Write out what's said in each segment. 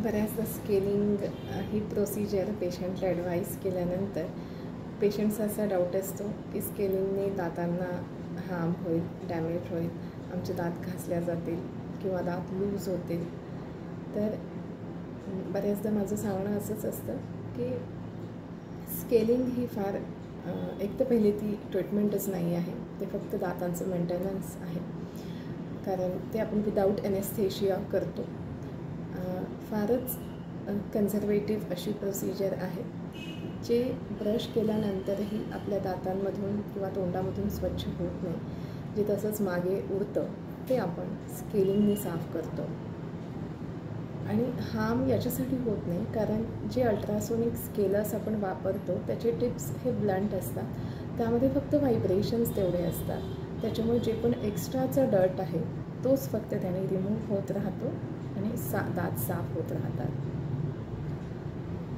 बऱ्याचदा स्केलिंग ही प्रोसिजर पेशंटला ॲडवाईस केल्यानंतर पेशंटचा असा डाऊट असतो की स्केलिंगने दातांना हार्म होईल, डॅमेज होईल, आमचे दात घासल्या जातील किंवा दात लूज होतील. तर बऱ्याचदा माझं सांगणं असंच असतं की स्केलिंग ही फार एक तर पहिली ती ट्रीटमेंटच नाही आहे, ते फक्त दातांचं मेंटेनन्स आहे. कारण ते आपण विदाऊट एनेस्थेशिया करतो. फारच कन्झर्वेटिव्ह अशी प्रोसिजर आहे जे ब्रश केल्यानंतरही आपल्या दातांमधून किंवा तोंडामधून स्वच्छ होत नाही. जे तसंच मागे उरतं ते आपण स्केलिंगने साफ करतो. आणि हार्म याच्यासाठी होत नाही कारण जे अल्ट्रासोनिक स्केलर्स आपण वापरतो त्याचे टिप्स हे ब्लंट असतात. त्यामध्ये फक्त व्हायब्रेशन्स तेवढे असतात. त्याच्यामुळे जे पण एक्स्ट्राचा डर्ट आहे तोच फक्त त्याने रिमूव्ह होत राहतो आणि दात साफ होत राहतात.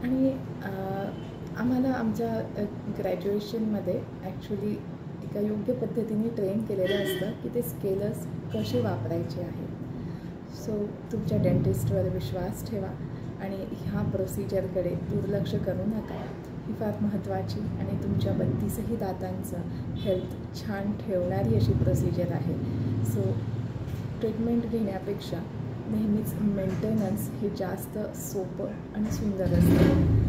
आणि आम्हाला आमच्या ग्रॅज्युएशनमध्ये ॲक्च्युली एका योग्य पद्धतीने ट्रेन केलेलं असतं की ते स्केलर्स कसे वापरायचे आहेत. सो तुमच्या डेंटिस्टवर विश्वास ठेवा आणि ह्या प्रोसिजरकडे दुर्लक्ष करू नका. ही फार महत्त्वाची आणि तुमच्या 32ही दातांचं हेल्थ छान ठेवणारी अशी प्रोसिजर आहे. सो ट्रीटमेंट घेण्यापेक्षा नेहमीच मेंटेनन्स हे जास्त सोपं आणि सुंदर असतं.